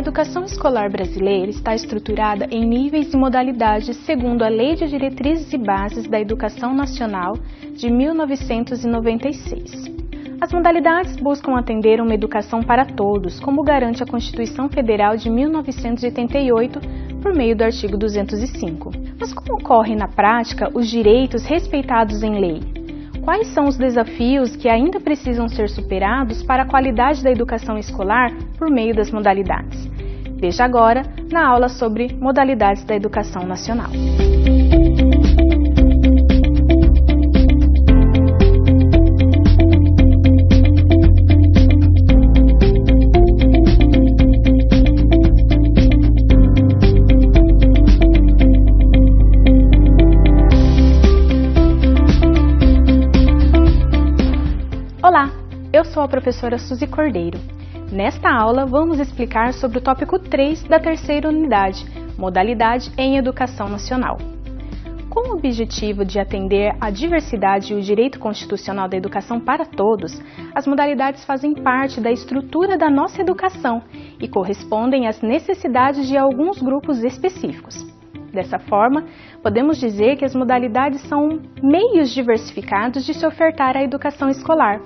educação escolar brasileira está estruturada em níveis e modalidades segundo a Lei de Diretrizes e Bases da Educação Nacional de 1996. As modalidades buscam atender uma educação para todos, como garante a Constituição Federal de 1988, por meio do artigo 205. Mas como ocorrem na prática os direitos respeitados em lei? Quais são os desafios que ainda precisam ser superados para a qualidade da educação escolar por meio das modalidades? Veja agora na aula sobre modalidades da educação nacional. Olá, eu sou a professora Suzy Cordeiro. Nesta aula, vamos explicar sobre o tópico 3 da terceira unidade, Modalidade em Educação Nacional. Com o objetivo de atender à diversidade e o direito constitucional da educação para todos, as modalidades fazem parte da estrutura da nossa educação e correspondem às necessidades de alguns grupos específicos. Dessa forma, podemos dizer que as modalidades são meios diversificados de se ofertar a educação escolar.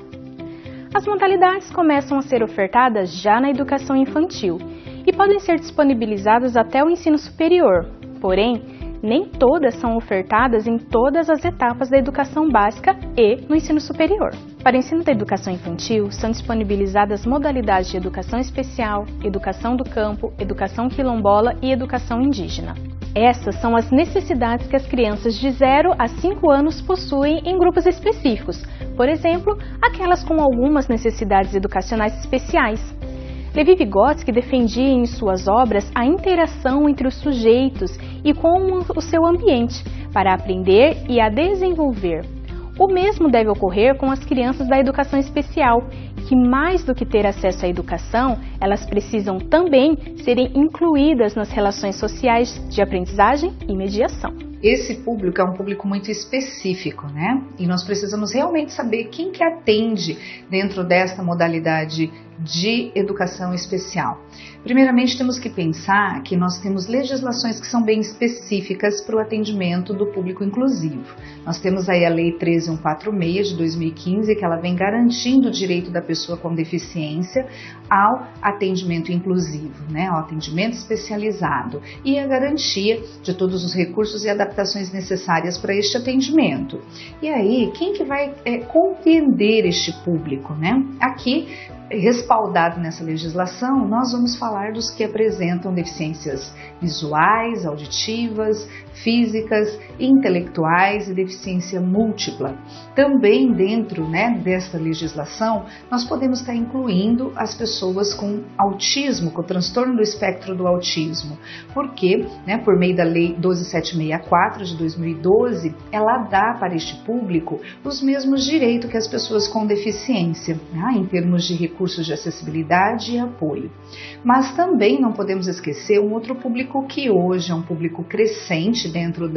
As modalidades começam a ser ofertadas já na educação infantil e podem ser disponibilizadas até o ensino superior, porém, nem todas são ofertadas em todas as etapas da educação básica e no ensino superior. Para o ensino da educação infantil, são disponibilizadas modalidades de educação especial, educação do campo, educação quilombola e educação indígena. Essas são as necessidades que as crianças de 0 a 5 anos possuem em grupos específicos, por exemplo, aquelas com algumas necessidades educacionais especiais. Levi Vygotsky defendia em suas obras a interação entre os sujeitos e com o seu ambiente, para aprender e a desenvolver. O mesmo deve ocorrer com as crianças da educação especial, que mais do que ter acesso à educação, elas precisam também serem incluídas nas relações sociais de aprendizagem e mediação. Esse público é um público muito específico, né? E nós precisamos realmente saber quem que atende dentro desta modalidade de educação especial. Primeiramente, temos que pensar que nós temos legislações que são bem específicas para o atendimento do público inclusivo. Nós temos aí a Lei 13146 de 2015, que ela vem garantindo o direito da pessoa com deficiência ao atendimento inclusivo, né? Ao atendimento especializado e a garantia de todos os recursos e adaptações necessárias para este atendimento. E aí, quem que vai compreender este público, né? Aqui, respaldado nessa legislação, nós vamos falar dos que apresentam deficiências visuais, auditivas, físicas, intelectuais e deficiência múltipla. Também dentro, desta legislação, nós podemos estar incluindo as pessoas com autismo, com transtorno do espectro do autismo, porque, por meio da Lei 12764 de 2012, ela dá para este público os mesmos direitos que as pessoas com deficiência, em termos de recursos de acessibilidade e apoio. Mas também não podemos esquecer um outro público que hoje é um público crescente dentro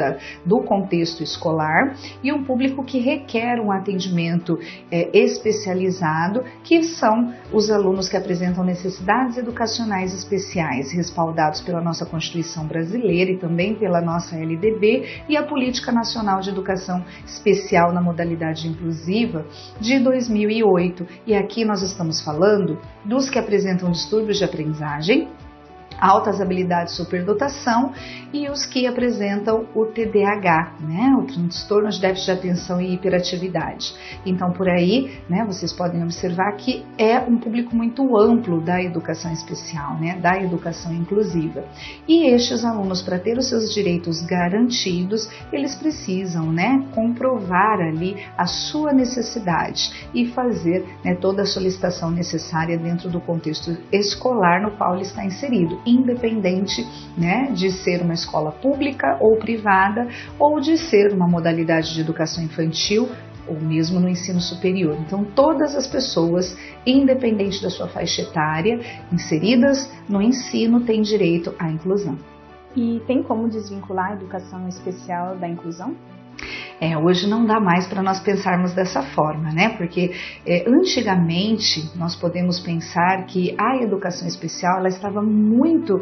do contexto escolar e um público que requer um atendimento especializado, que são os alunos que apresentam necessidades educacionais especiais, respaldados pela nossa Constituição brasileira e também pela nossa LDB e a Política Nacional de Educação Especial na Modalidade Inclusiva de 2008. E aqui nós estamos falando dos que apresentam distúrbios de aprendizagem, altas habilidades de superdotação e os que apresentam o TDAH, o transtorno de déficit de atenção e hiperatividade. Então, por aí, vocês podem observar que é um público muito amplo da educação especial, da educação inclusiva. E estes alunos, para ter os seus direitos garantidos, eles precisam, comprovar ali a sua necessidade e fazer, toda a solicitação necessária dentro do contexto escolar no qual ele está inserido, independente, de ser uma escola pública ou privada ou de ser uma modalidade de educação infantil ou mesmo no ensino superior. Então, todas as pessoas, independente da sua faixa etária, inseridas no ensino, têm direito à inclusão. E tem como desvincular a educação especial da inclusão? Hoje não dá mais para nós pensarmos dessa forma, né? Porque antigamente nós podemos pensar que a educação especial ela estava muito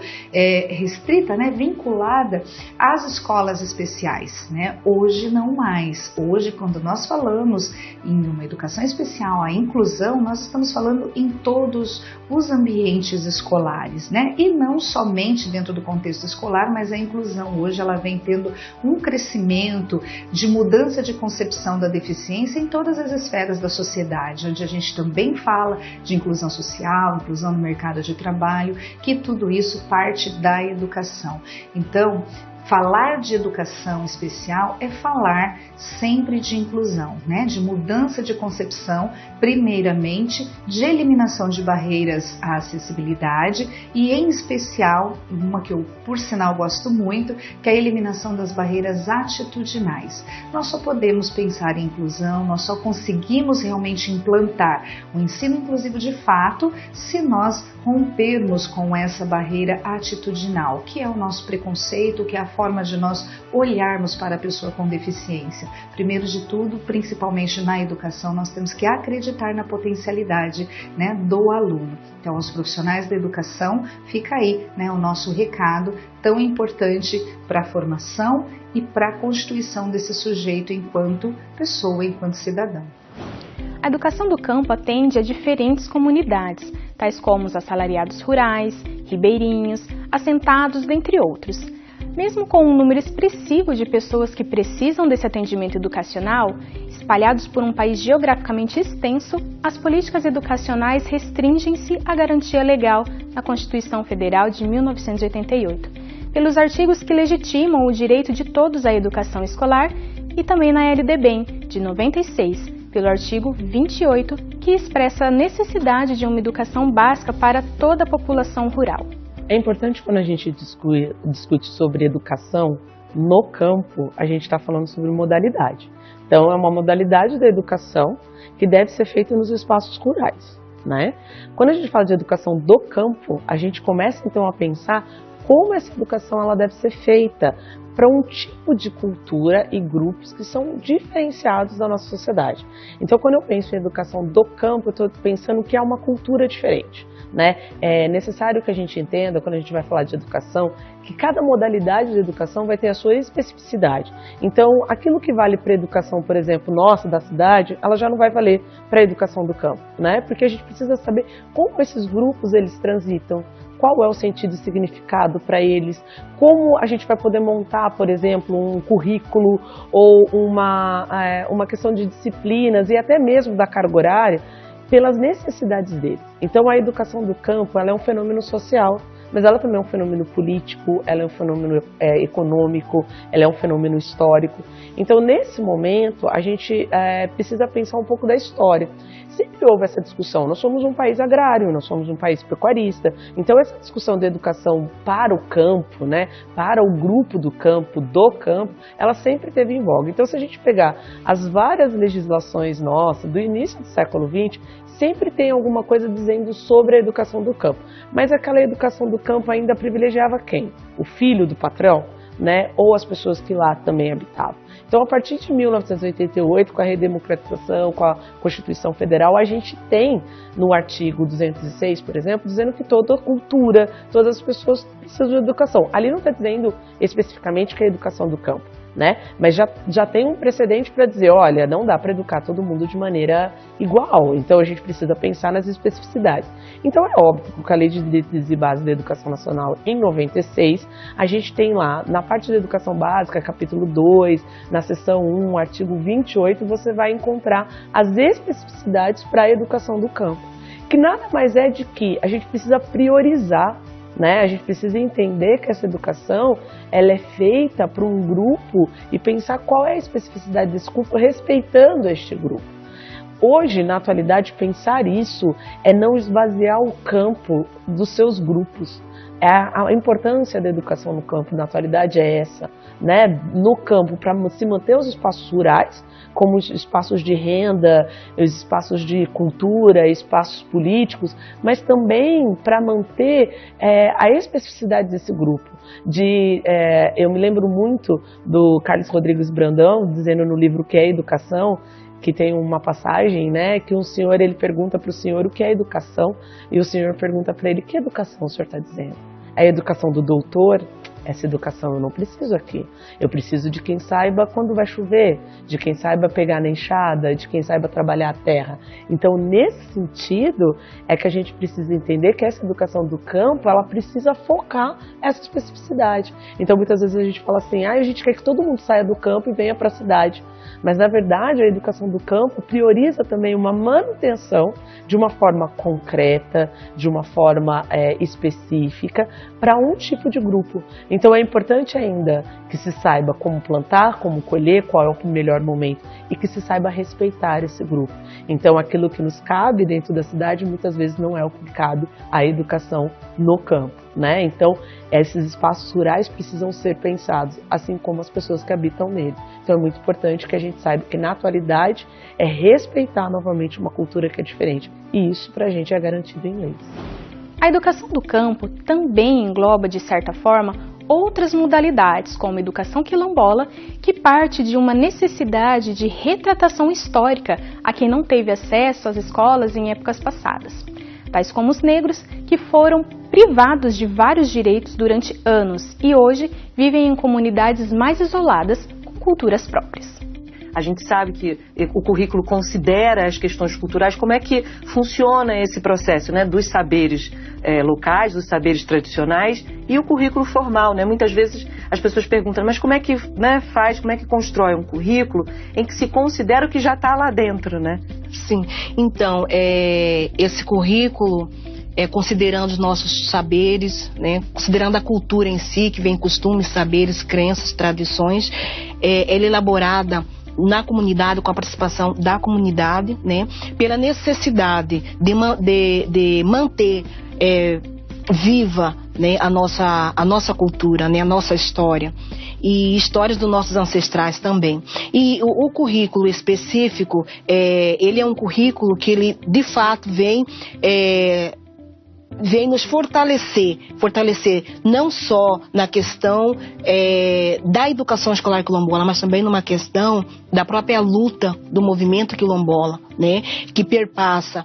restrita, né? Vinculada às escolas especiais, né? Hoje não mais. Hoje, quando nós falamos em uma educação especial, a inclusão, nós estamos falando em todos os ambientes escolares, né? E não somente dentro do contexto escolar, mas a inclusão hoje ela vem tendo um crescimento de mudança de concepção da deficiência em todas as esferas da sociedade, onde a gente também fala de inclusão social, inclusão no mercado de trabalho, que tudo isso parte da educação. Então, falar de educação especial é falar sempre de inclusão, né? De mudança de concepção, primeiramente, de eliminação de barreiras à acessibilidade e, em especial, uma que eu, por sinal, gosto muito, que é a eliminação das barreiras atitudinais. Nós só podemos pensar em inclusão, nós só conseguimos realmente implantar o ensino inclusivo de fato se nós rompermos com essa barreira atitudinal, que é o nosso preconceito, que é a forma de nós olharmos para a pessoa com deficiência. Primeiro de tudo, principalmente na educação, nós temos que acreditar na potencialidade, né, do aluno. Então, aos profissionais da educação, fica aí, né, o nosso recado tão importante para a formação e para a constituição desse sujeito enquanto pessoa, enquanto cidadão. A educação do campo atende a diferentes comunidades, tais como os assalariados rurais, ribeirinhos, assentados, dentre outros. Mesmo com um número expressivo de pessoas que precisam desse atendimento educacional, espalhados por um país geograficamente extenso, as políticas educacionais restringem-se à garantia legal na Constituição Federal de 1988, pelos artigos que legitimam o direito de todos à educação escolar e também na LDB, de 96, pelo artigo 28, que expressa a necessidade de uma educação básica para toda a população rural. É importante quando a gente discute sobre educação no campo, a gente está falando sobre modalidade. Então, é uma modalidade da educação que deve ser feita nos espaços rurais, né? Quando a gente fala de educação do campo, a gente começa então a pensar como essa educação ela deve ser feita para um tipo de cultura e grupos que são diferenciados da nossa sociedade. Então, quando eu penso em educação do campo, eu estou pensando que é uma cultura diferente, né? É necessário que a gente entenda, quando a gente vai falar de educação, que cada modalidade de educação vai ter a sua especificidade. Então, aquilo que vale para a educação, por exemplo, nossa, da cidade, ela já não vai valer para a educação do campo, né? Porque a gente precisa saber como esses grupos eles transitam, qual é o sentido e significado para eles, como a gente vai poder montar, por exemplo, um currículo ou uma questão de disciplinas e até mesmo da carga horária pelas necessidades deles. Então a educação do campo ela é um fenômeno social, mas ela também é um fenômeno político, ela é um fenômeno econômico, ela é um fenômeno histórico. Então nesse momento a gente precisa pensar um pouco da história. Sempre houve essa discussão, nós somos um país agrário, nós somos um país pecuarista, então essa discussão da educação para o campo, né, para o grupo do campo, ela sempre teve em voga. Então se a gente pegar as várias legislações nossas do início do século XX, sempre tem alguma coisa dizendo sobre a educação do campo, mas aquela educação do campo ainda privilegiava quem? O filho do patrão? Né, ou as pessoas que lá também habitavam. Então, a partir de 1988, com a redemocratização, com a Constituição Federal, a gente tem no artigo 206, por exemplo, dizendo que toda cultura, todas as pessoas precisam de educação. Ali não está dizendo especificamente que é a educação do campo, né? Mas já tem um precedente para dizer, olha, não dá para educar todo mundo de maneira igual, então a gente precisa pensar nas especificidades. Então é óbvio que com a Lei de Diretrizes e Bases da Educação Nacional em 96, a gente tem lá, na parte da educação básica, capítulo 2, na seção 1, artigo 28, você vai encontrar as especificidades para a educação do campo, que nada mais é de que a gente precisa priorizar, né? A gente precisa entender que essa educação ela é feita para um grupo e pensar qual é a especificidade desse grupo, respeitando este grupo. Hoje, na atualidade, pensar isso é não esvaziar o campo dos seus grupos. A importância da educação no campo na atualidade é essa, né? No campo, para se manter os espaços rurais, como os espaços de renda, os espaços de cultura, espaços políticos, mas também para manter a especificidade desse grupo. Eu me lembro muito do Carlos Rodrigues Brandão, dizendo no livro O que é Educação, que tem uma passagem, né, que um senhor ele pergunta para o senhor o que é educação, e o senhor pergunta para ele: que educação o senhor está dizendo? A educação do doutor? Essa educação eu não preciso aqui. Eu preciso de quem saiba quando vai chover, de quem saiba pegar na enxada, de quem saiba trabalhar a terra. Então, nesse sentido, é que a gente precisa entender que essa educação do campo, ela precisa focar essa especificidade. Então, muitas vezes a gente fala assim: a gente quer que todo mundo saia do campo e venha para a cidade. Mas, na verdade, a educação do campo prioriza também uma manutenção de uma forma concreta, de uma forma específica, para um tipo de grupo. Então, é importante ainda que se saiba como plantar, como colher, qual é o melhor momento, e que se saiba respeitar esse grupo. Então, aquilo que nos cabe dentro da cidade, muitas vezes não é o que cabe à educação no campo, né? Então, esses espaços rurais precisam ser pensados, assim como as pessoas que habitam nele. Então, é muito importante que a gente saiba que, na atualidade, é respeitar novamente uma cultura que é diferente. E isso, para a gente, é garantido em leis. A educação do campo também engloba, de certa forma, outras modalidades, como a educação quilombola, que parte de uma necessidade de retratação histórica a quem não teve acesso às escolas em épocas passadas, tais como os negros, que foram privados de vários direitos durante anos e hoje vivem em comunidades mais isoladas, com culturas próprias. A gente sabe que o currículo considera as questões culturais. Como é que funciona esse processo, né, dos saberes locais, dos saberes tradicionais e o currículo formal, né? Muitas vezes as pessoas perguntam: mas como é que, né, faz, como é que constrói um currículo em que se considera o que já está lá dentro, né? Sim, então, esse currículo, considerando os nossos saberes, né, considerando a cultura em si, que vem costumes, saberes, crenças, tradições, ela é elaborada na comunidade, com a participação da comunidade, né, pela necessidade de manter viva, né, a nossa cultura, né, a nossa história e histórias dos nossos ancestrais também. E o currículo específico, ele é um currículo que ele de fato vem nos fortalecer não só na questão da educação escolar quilombola, mas também numa questão da própria luta do movimento quilombola, né, que perpassa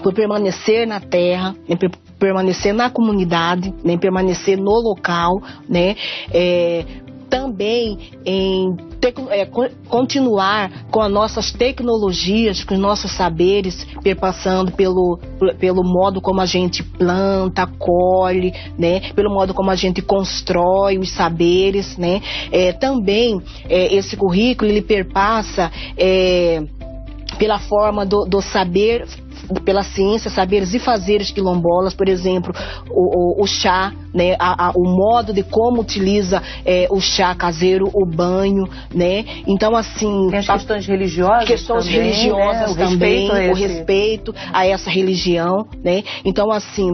por permanecer na terra, né, por permanecer na comunidade, né, permanecer no local, né, também em continuar com as nossas tecnologias, com os nossos saberes, perpassando pelo modo como a gente planta, colhe, né, pelo modo como a gente constrói os saberes, né. Também esse currículo ele perpassa pela forma do saber, pela ciência, saberes e fazeres quilombolas, por exemplo, o chá, né, o modo de como utiliza o chá caseiro, o banho, né. Então, assim, tem as questões religiosas também, religiosas, né? O respeito a essa religião, né. Então, assim,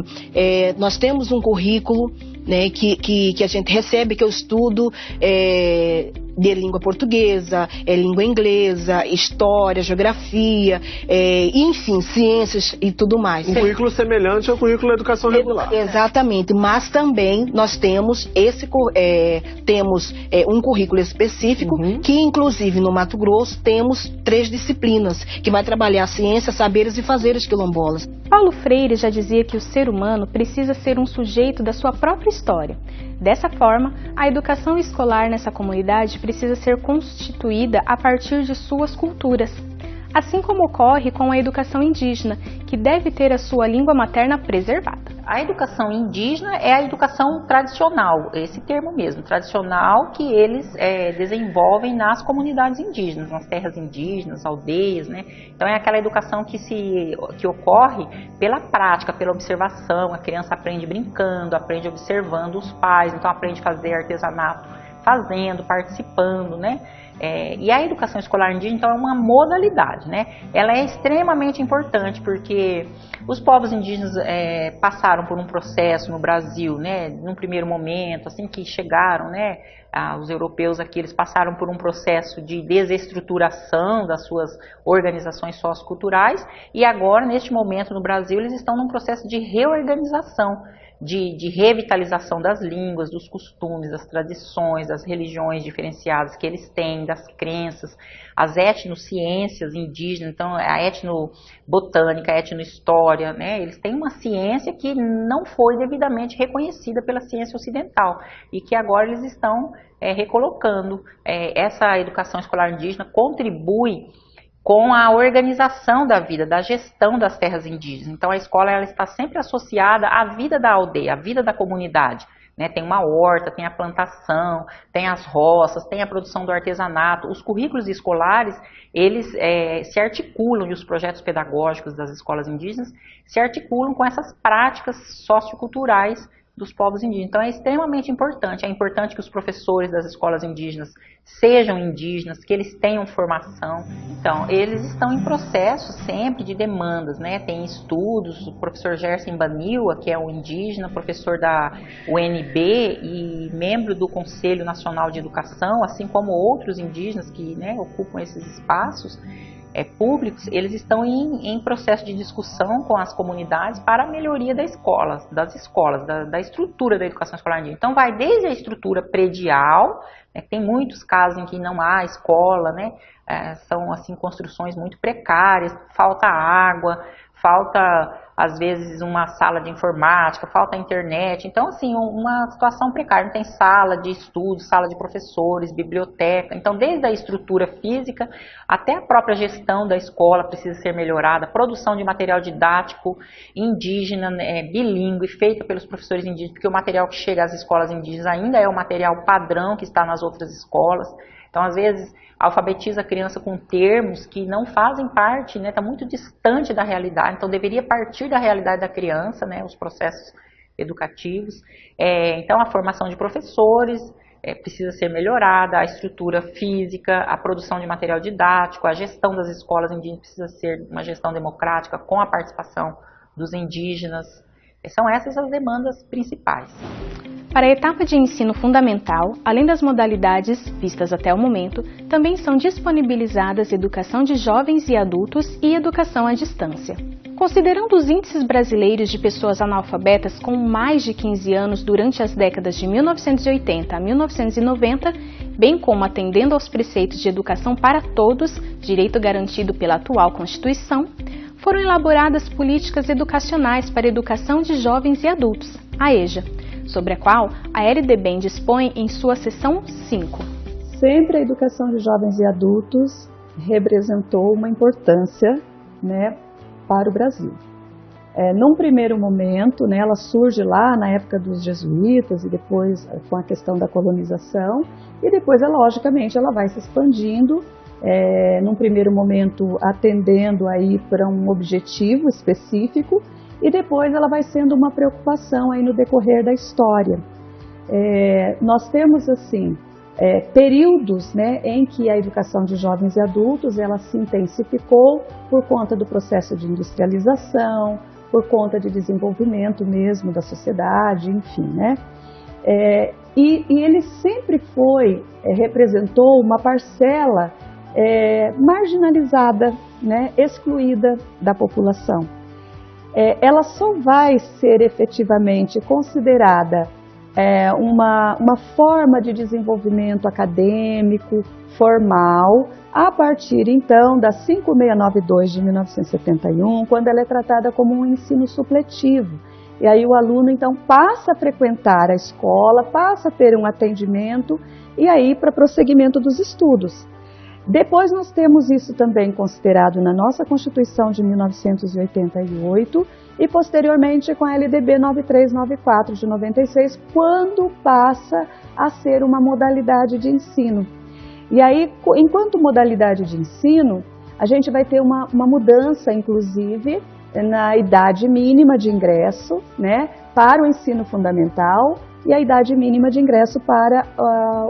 nós temos um currículo, né, que a gente recebe, que eu estudo de língua portuguesa, língua inglesa, história, geografia, enfim, ciências e tudo mais. Um currículo semelhante ao currículo da educação regular. Exatamente, mas também nós temos um currículo específico, que inclusive no Mato Grosso temos 3 disciplinas, que vai trabalhar ciências, saberes e fazeres quilombolas. Paulo Freire já dizia que o ser humano precisa ser um sujeito da sua própria história. Dessa forma, a educação escolar nessa comunidade precisa ser constituída a partir de suas culturas, assim como ocorre com a educação indígena, que deve ter a sua língua materna preservada. A educação indígena é a educação tradicional, esse termo mesmo, tradicional, que eles desenvolvem nas comunidades indígenas, nas terras indígenas, aldeias, né? Então é aquela educação que ocorre pela prática, pela observação. A criança aprende brincando, aprende observando os pais, então aprende a fazer artesanato fazendo, participando, né? E a educação escolar indígena, então, é uma modalidade, né? Ela é extremamente importante porque os povos indígenas passaram por um processo no Brasil, né? Num primeiro momento, assim que chegaram, né? Os europeus aqui, eles passaram por um processo de desestruturação das suas organizações socioculturais e agora, neste momento no Brasil, eles estão num processo de reorganização, de revitalização das línguas, dos costumes, das tradições, das religiões diferenciadas que eles têm, das crenças, as etnociências indígenas, então a etnobotânica, a etnohistória, né? Eles têm uma ciência que não foi devidamente reconhecida pela ciência ocidental e que agora eles estão recolocando. Essa educação escolar indígena contribui com a organização da vida, da gestão das terras indígenas. Então a escola ela está sempre associada à vida da aldeia, à vida da comunidade. Né? Tem uma horta, tem a plantação, tem as roças, tem a produção do artesanato. Os currículos escolares, eles se articulam, e os projetos pedagógicos das escolas indígenas se articulam com essas práticas socioculturais dos povos indígenas. Então é extremamente importante. É importante que os professores das escolas indígenas sejam indígenas, que eles tenham formação. Então, eles estão em processo sempre de demandas, né? Tem estudos, o professor Gerson Baniwa, que é um indígena, professor da UNB e membro do Conselho Nacional de Educação, assim como outros indígenas que, né, ocupam esses espaços públicos, eles estão em processo de discussão com as comunidades para a melhoria das escolas, da estrutura da educação escolar indígena. Então vai desde a estrutura predial, né, tem muitos casos em que não há escola, né, são assim construções muito precárias, falta água, falta às vezes uma sala de informática, falta internet, então assim, uma situação precária, não tem sala de estudo, sala de professores, biblioteca, então desde a estrutura física até a própria gestão da escola precisa ser melhorada, produção de material didático indígena, bilíngue, feita pelos professores indígenas, porque o material que chega às escolas indígenas ainda é o material padrão que está nas outras escolas. Então, às vezes, alfabetiza a criança com termos que não fazem parte, né, está muito distante da realidade, então deveria partir da realidade da criança, né, os processos educativos. Então, a formação de professores precisa ser melhorada, a estrutura física, a produção de material didático, a gestão das escolas indígenas precisa ser uma gestão democrática com a participação dos indígenas. São essas as demandas principais. Para a etapa de ensino fundamental, além das modalidades vistas até o momento, também são disponibilizadas educação de jovens e adultos e educação à distância. Considerando os índices brasileiros de pessoas analfabetas com mais de 15 anos durante as décadas de 1980 a 1990, bem como atendendo aos preceitos de educação para todos, direito garantido pela atual Constituição, foram elaboradas políticas educacionais para a educação de jovens e adultos, a EJA, sobre a qual a LDBEM dispõe em sua seção 5. Sempre a educação de jovens e adultos representou uma importância, né, para o Brasil. Num primeiro momento, né, ela surge lá na época dos jesuítas e depois com a questão da colonização, e depois, logicamente, ela vai se expandindo, num primeiro momento atendendo aí para um objetivo específico, e depois ela vai sendo uma preocupação aí no decorrer da história. Nós temos assim períodos, né, em que a educação de jovens e adultos ela se intensificou por conta do processo de industrialização, por conta de desenvolvimento mesmo da sociedade, enfim, né? E ele sempre representou uma parcela marginalizada, né, excluída da população. Ela só vai ser efetivamente considerada uma forma de desenvolvimento acadêmico, formal, a partir então da 5692 de 1971, quando ela é tratada como um ensino supletivo. E aí o aluno então passa a frequentar a escola, passa a ter um atendimento e aí para prosseguimento dos estudos. Depois nós temos isso também considerado na nossa Constituição de 1988 e posteriormente com a LDB 9394 de 96, quando passa a ser uma modalidade de ensino. E aí, enquanto modalidade de ensino, a gente vai ter uma mudança, inclusive, na idade mínima de ingresso, né, para o ensino fundamental e a idade mínima de ingresso para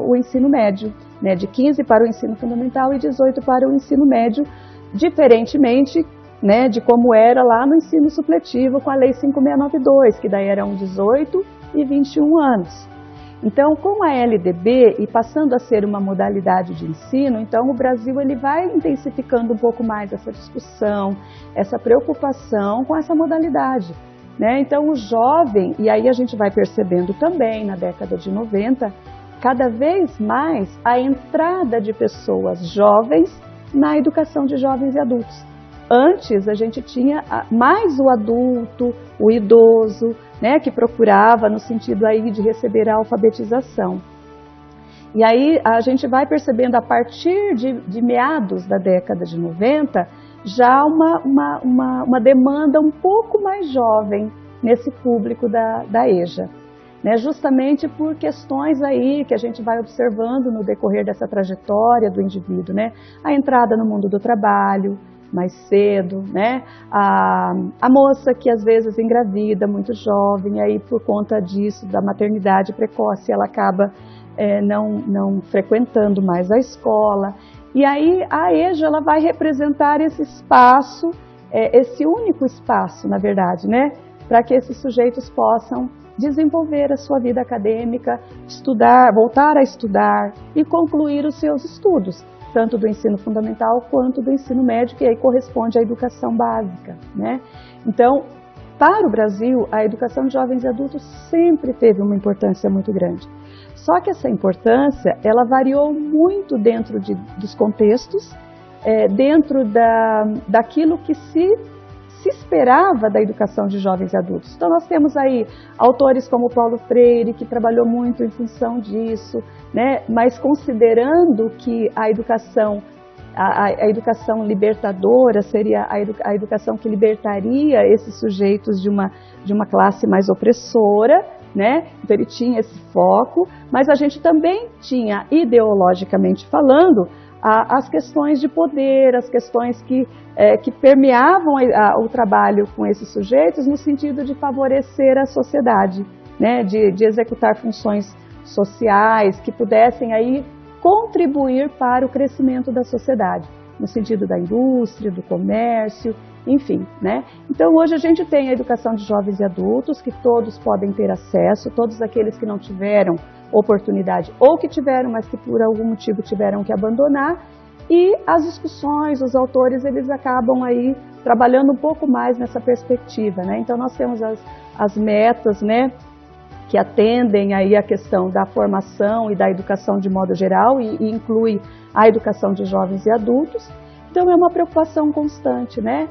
o ensino médio, né, de 15 para o ensino fundamental e 18 para o ensino médio, diferentemente, né, de como era lá no ensino supletivo com a Lei 5692, que daí eram 18 e 21 anos. Então, com a LDB e passando a ser uma modalidade de ensino, então o Brasil ele vai intensificando um pouco mais essa discussão, essa preocupação com essa modalidade, né? Então, o jovem, e aí a gente vai percebendo também na década de 90, cada vez mais a entrada de pessoas jovens na educação de jovens e adultos. Antes a gente tinha mais o adulto, o idoso, né, que procurava no sentido aí de receber a alfabetização. E aí a gente vai percebendo a partir de meados da década de 90 já uma demanda um pouco mais jovem nesse público da EJA, né, justamente por questões aí que a gente vai observando no decorrer dessa trajetória do indivíduo, né, a entrada no mundo do trabalho mais cedo, né? A moça que às vezes engravida muito jovem, aí por conta disso, da maternidade precoce, ela acaba não frequentando mais a escola. E aí a EJA ela vai representar esse espaço, esse único espaço, na verdade, né? Para que esses sujeitos possam desenvolver a sua vida acadêmica, estudar, voltar a estudar e concluir os seus estudos, tanto do ensino fundamental quanto do ensino médio, que aí corresponde à educação básica, né? Então, para o Brasil, a educação de jovens e adultos sempre teve uma importância muito grande. Só que essa importância, ela variou muito dentro dos contextos, dentro daquilo que se esperava da educação de jovens e adultos. Então nós temos aí autores como Paulo Freire, que trabalhou muito em função disso, né? Mas considerando que a educação libertadora seria a educação que libertaria esses sujeitos de uma classe mais opressora, né? Então ele tinha esse foco, mas a gente também tinha, ideologicamente falando, as questões de poder, as questões que permeavam o trabalho com esses sujeitos no sentido de favorecer a sociedade, né? De executar funções sociais que pudessem aí contribuir para o crescimento da sociedade, no sentido da indústria, do comércio, enfim, né? Então hoje a gente tem a educação de jovens e adultos, que todos podem ter acesso, todos aqueles que não tiveram oportunidade ou que tiveram, mas que por algum motivo tiveram que abandonar, e as discussões, os autores, eles acabam aí trabalhando um pouco mais nessa perspectiva, né? Então nós temos as metas, né, que atendem aí a questão da formação e da educação de modo geral e inclui a educação de jovens e adultos. Então é uma preocupação constante, né,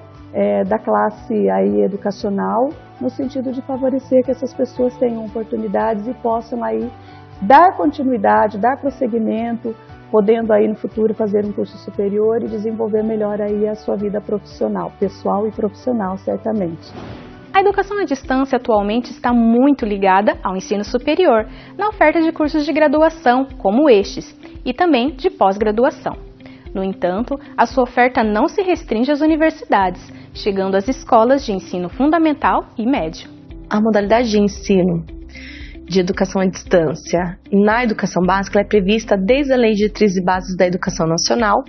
da classe aí educacional, no sentido de favorecer que essas pessoas tenham oportunidades e possam aí dar continuidade, dar prosseguimento, podendo aí no futuro fazer um curso superior e desenvolver melhor aí a sua vida profissional, pessoal e profissional, certamente. A educação à distância atualmente está muito ligada ao ensino superior, na oferta de cursos de graduação, como estes, e também de pós-graduação. No entanto, a sua oferta não se restringe às universidades, chegando às escolas de ensino fundamental e médio. A modalidade de ensino de educação à distância na educação básica ela é prevista desde a Lei de Diretrizes e Bases da Educação Nacional,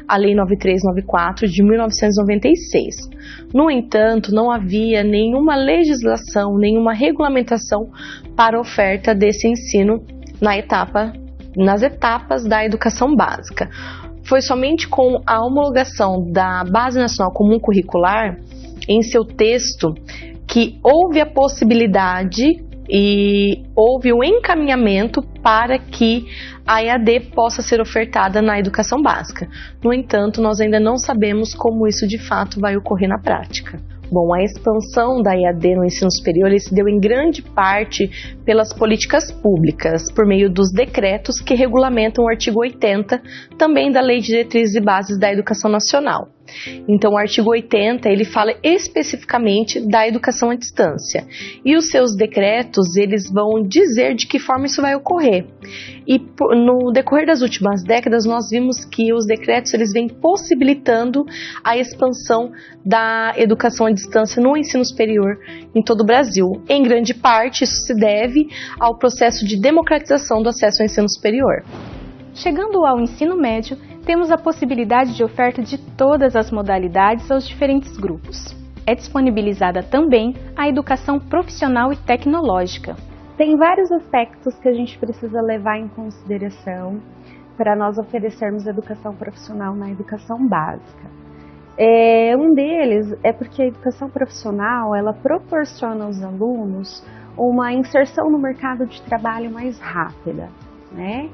a Lei 9394 de 1996. No entanto, não havia nenhuma legislação, nenhuma regulamentação para a oferta desse ensino nas etapas da educação básica. Foi somente com a homologação da Base Nacional Comum Curricular, em seu texto, que houve a possibilidade e houve um encaminhamento para que a EAD possa ser ofertada na educação básica. No entanto, nós ainda não sabemos como isso de fato vai ocorrer na prática. Bom, a expansão da EAD no ensino superior se deu em grande parte pelas políticas públicas, por meio dos decretos que regulamentam o artigo 80, também da Lei de Diretrizes e Bases da Educação Nacional. Então, o artigo 80, ele fala especificamente da educação à distância. E os seus decretos, eles vão dizer de que forma isso vai ocorrer. E no decorrer das últimas décadas, nós vimos que os decretos, eles vêm possibilitando a expansão da educação à distância no ensino superior em todo o Brasil. Em grande parte, isso se deve ao processo de democratização do acesso ao ensino superior. Chegando ao ensino médio, temos a possibilidade de oferta de todas as modalidades aos diferentes grupos. É disponibilizada também a educação profissional e tecnológica. Tem vários aspectos que a gente precisa levar em consideração para nós oferecermos educação profissional na educação básica. Um deles é porque a educação profissional, ela proporciona aos alunos uma inserção no mercado de trabalho mais rápida, né?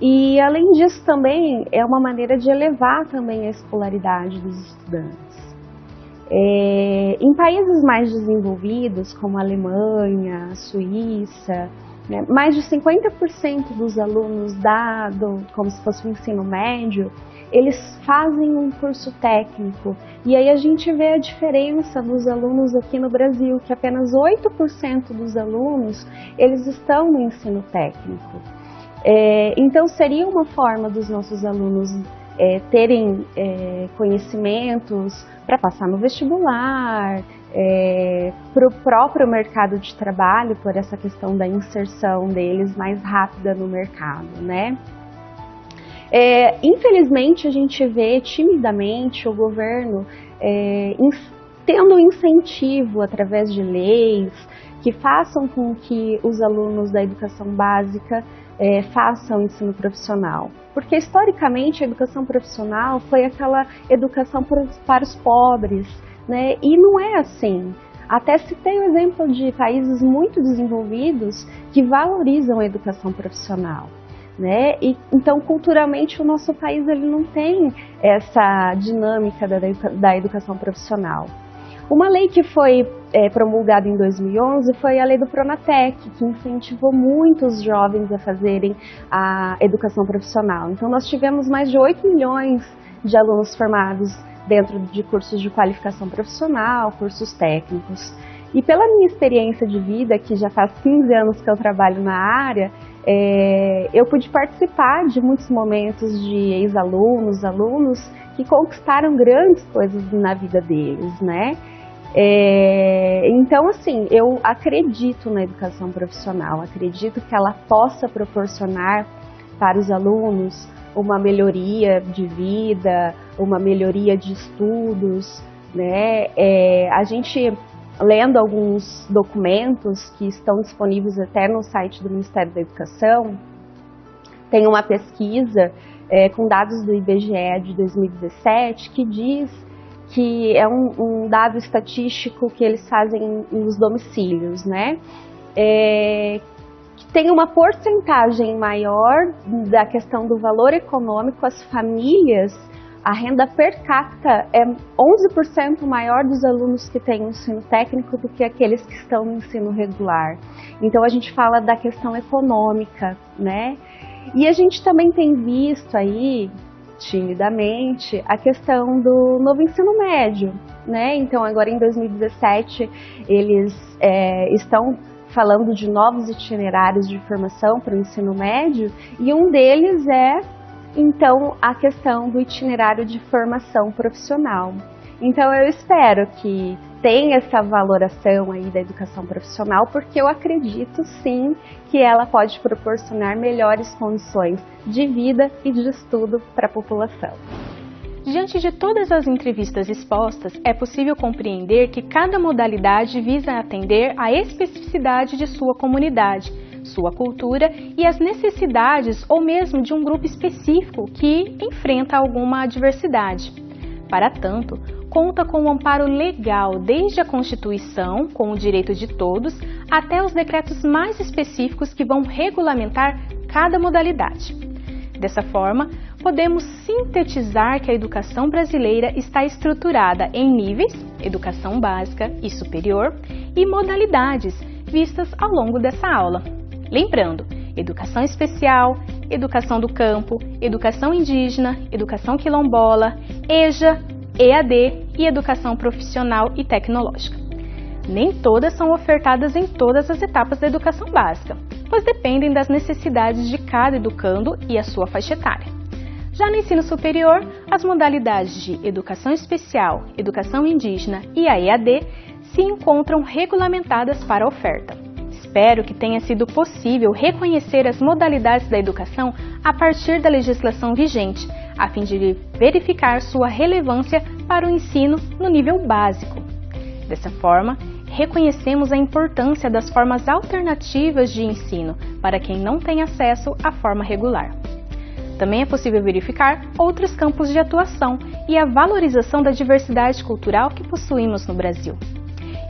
E, além disso, também é uma maneira de elevar também a escolaridade dos estudantes. Em países mais desenvolvidos, como a Alemanha, a Suíça, né, mais de 50% dos alunos como se fosse o ensino médio, eles fazem um curso técnico. E aí a gente vê a diferença dos alunos aqui no Brasil, que apenas 8% dos alunos, eles estão no ensino técnico. Então, seria uma forma dos nossos alunos terem conhecimentos para passar no vestibular, para o próprio mercado de trabalho, por essa questão da inserção deles mais rápida no mercado, né? Infelizmente, a gente vê timidamente o governo tendo incentivo através de leis que façam com que os alunos da educação básica façam ensino profissional. Porque, historicamente, a educação profissional foi aquela educação para os pobres, né? E não é assim. Até se tem o exemplo de países muito desenvolvidos que valorizam a educação profissional, né? E, então, culturalmente, o nosso país ele não tem essa dinâmica da educação profissional. Uma lei que foi promulgada em 2011 foi a lei do Pronatec, que incentivou muito os jovens a fazerem a educação profissional. Então, nós tivemos mais de 8 milhões de alunos formados dentro de cursos de qualificação profissional, cursos técnicos. E pela minha experiência de vida, que já faz 15 anos que eu trabalho na área, eu pude participar de muitos momentos de ex-alunos, alunos que conquistaram grandes coisas na vida deles, né? Então, assim, eu acredito na educação profissional, acredito que ela possa proporcionar para os alunos uma melhoria de vida, uma melhoria de estudos, né? A gente, lendo alguns documentos que estão disponíveis até no site do Ministério da Educação, tem uma pesquisa com dados do IBGE de 2017 que diz que é um dado estatístico que eles fazem nos domicílios, né? Que tem uma porcentagem maior da questão do valor econômico. As famílias, a renda per capita é 11% maior dos alunos que têm ensino técnico do que aqueles que estão no ensino regular. Então, a gente fala da questão econômica, né? E a gente também tem visto aí, timidamente, a questão do novo ensino médio, né? Então, agora em 2017, eles estão falando de novos itinerários de formação para o ensino médio, e um deles então, a questão do itinerário de formação profissional. Então, eu espero que tenha essa valoração aí da educação profissional, porque eu acredito, sim, que ela pode proporcionar melhores condições de vida e de estudo para a população. Diante de todas as entrevistas expostas, é possível compreender que cada modalidade visa atender à especificidade de sua comunidade, sua cultura e as necessidades ou mesmo de um grupo específico que enfrenta alguma adversidade. Para tanto, conta com um amparo legal desde a Constituição, com o direito de todos, até os decretos mais específicos que vão regulamentar cada modalidade. Dessa forma, podemos sintetizar que a educação brasileira está estruturada em níveis, educação básica e superior, e modalidades, vistas ao longo dessa aula. Lembrando, educação especial, educação do campo, educação indígena, educação quilombola, EJA, EAD e educação profissional e tecnológica. Nem todas são ofertadas em todas as etapas da educação básica, pois dependem das necessidades de cada educando e a sua faixa etária. Já no ensino superior, as modalidades de educação especial, educação indígena e a EAD se encontram regulamentadas para a oferta. Espero que tenha sido possível reconhecer as modalidades da educação a partir da legislação vigente, a fim de verificar sua relevância para o ensino no nível básico. Dessa forma, reconhecemos a importância das formas alternativas de ensino para quem não tem acesso à forma regular. Também é possível verificar outros campos de atuação e a valorização da diversidade cultural que possuímos no Brasil.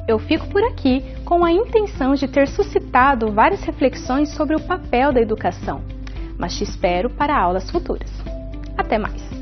Eu fico por aqui com a intenção de ter suscitado várias reflexões sobre o papel da educação, mas te espero para aulas futuras. Até mais!